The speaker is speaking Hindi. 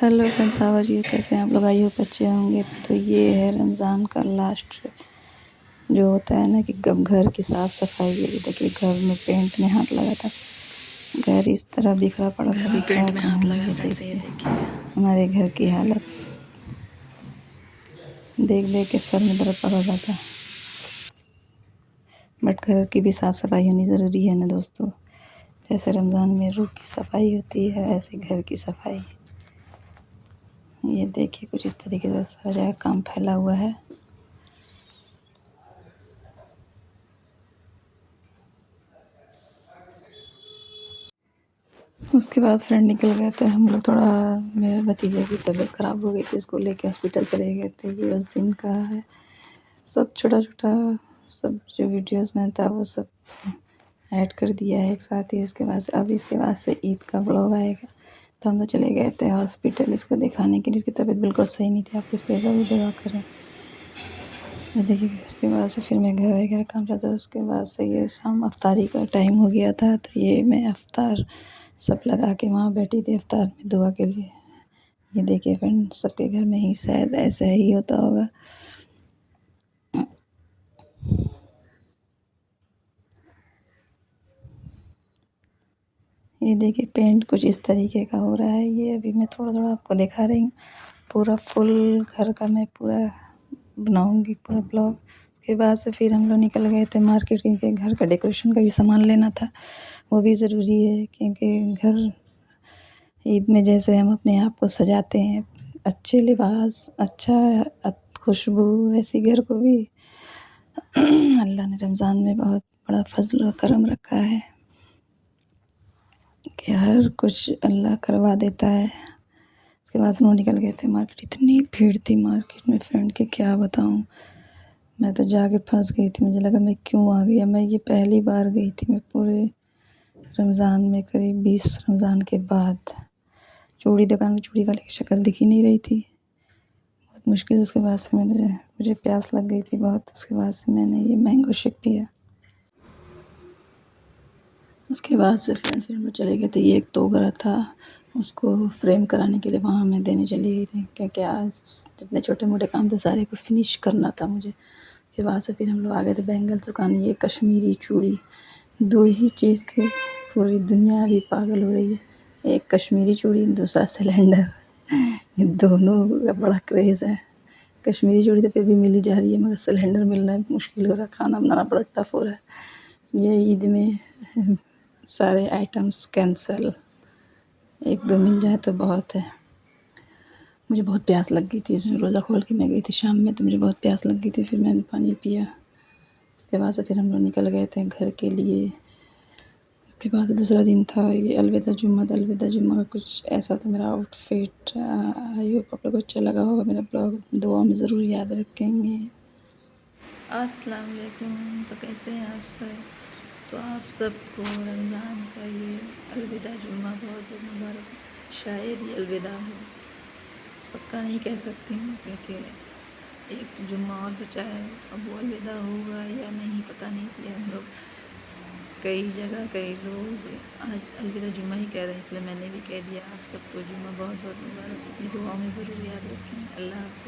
Hello friends, how are you? कैसे हैं आप लोग? आई होप अच्छे होंगे। तो ये है रमज़ान का लास्ट जो होता है ना कि कब घर की साफ़ सफाई। ये देखिए, घर में पेंट में हाथ लगा था, घर इस तरह बिखरा पड़ा था कि क्या कहूँ। ये देखिए हमारे घर की हालत, देख देख के सर में दर्द पड़ रहा था। बट घर की भी साफ़ सफाई होनी ज़रूरी है ना दोस्तों। जैसे रमज़ान में रूह की सफाई होती है, ऐसे घर की सफाई। ये देखिए कुछ इस तरीके से सारा जगह काम फैला हुआ है। उसके बाद फ्रेंड निकल गए थे, हम लोग थोड़ा, मेरे भतीजे की तबीयत ख़राब हो गई थी, इसको लेके हॉस्पिटल चले गए थे। ये उस दिन का है। सब छोटा-छोटा सब जो वीडियोज़ में था वो सब ऐड कर दिया है एक साथ ही। इसके बाद से अब इसके बाद से ईद का व्लॉग आएगा। तो हम लोग चले गए थे हॉस्पिटल इसको दिखाने के लिए। इसकी तबीयत बिल्कुल सही नहीं थी, आप इसके ज़रूर दुआ करें। ये देखिए, उसके बाद से फिर मैं घर वगैरह काम करता था। उसके बाद से ये शाम अफ्तारी का टाइम हो गया था, तो ये मैं अफ्तार सब लगा के वहाँ बैठी थी अफ्तार में दुआ के लिए। ये देखिए फ्रेंड, सबके घर में ही शायद ऐसा ही होता होगा। ये देखिए पेंट कुछ इस तरीके का हो रहा है। ये अभी मैं थोड़ा-थोड़ा आपको दिखा रही हूँ। पूरा फुल घर का मैं पूरा बनाऊँगी पूरा ब्लॉग। उसके बाद से फिर हम लोग निकल गए थे मार्केट, क्योंकि घर का डेकोरेशन का भी सामान लेना था। वो भी ज़रूरी है, क्योंकि घर ईद में जैसे हम अपने आप को सजाते हैं, अच्छे लिबास, अच्छा खुशबू, वैसी घर को भी अल्लाह ने रमज़ान में बहुत बड़ा फ़ज़्ल व करम रखा है कि हर कुछ अल्लाह करवा देता है। उसके बाद से हम लोग निकल गए थे मार्केट। इतनी भीड़ थी मार्केट में फ्रेंड कि क्या बताऊँ। मैं तो जाके फँस गई थी, मुझे लगा मैं क्यों आ गई। मैं ये पहली बार गई थी मैं पूरे रमज़ान में, करीब 20 रमज़ान के बाद। चूड़ी दुकान में चूड़ी वाले की शक्ल दिख ही नहीं रही थी। बहुत मुश्किल से उसके बाद से मुझे प्यास लग गई थी बहुत। उसके बाद से मैंने ये मैंगो शेक पिया। उसके बाद से फिर हम लोग चले गए थे। ये एक तोगरा था, उसको फ्रेम कराने के लिए वहाँ मैं देने चली गई थी, क्योंकि आज जितने छोटे मोटे काम थे सारे को फिनिश करना था मुझे। उसके बाद से फिर हम लोग आ गए थे बैंगल्स दुकान। ये कश्मीरी चूड़ी, दो ही चीज़ की पूरी दुनिया अभी पागल हो रही है। एक कश्मीरी चूड़ी, दूसरा सिलेंडर। ये दोनों का बड़ा क्रेज़ है। कश्मीरी चूड़ी तो फिर भी मिल ही जा रही है, मगर सिलेंडर मिलना मुश्किल हो रहा है, खाना बनाना बड़ा टफ हो रहा है। ये ईद में सारे आइटम्स कैंसल, एक दो मिल जाए तो बहुत है। मुझे बहुत प्यास लग गई थी, इसमें रोज़ा खोल के मैं गई थी शाम में, तो मुझे बहुत प्यास लग गई थी। फिर मैंने पानी पिया। उसके बाद से फिर हम लोग निकल गए थे घर के लिए। उसके बाद से दूसरा दिन था ये अलविदा जुम्मा। अलविदा जुम्मा का कुछ ऐसा था मेरा आउटफिट। आई होप आप लोग को अच्छा लगा होगा मेरा ब्लॉग। दुआ में ज़रूर याद रखेंगे। अस्सलाम वालेकुम। तो कैसे हैं आप सब? तो आप सबको रमज़ान का ये अलविदा जुम्मा बहुत बहुत मुबारक। शायद ये अलविदा हो, पक्का नहीं कह सकती हूँ, क्योंकि एक जुम्मा और बचा है। अब वो अलविदा होगा या नहीं पता नहीं, इसलिए हम लोग कई जगह कई लोग आज अलविदा जुम्मा ही कह रहे हैं, इसलिए मैंने भी कह दिया। आप सबको जुम्मा बहुत बहुत मुबारक। अपनी दुआओं में ज़रूर याद रखें। अल्लाह हाफ़िज़।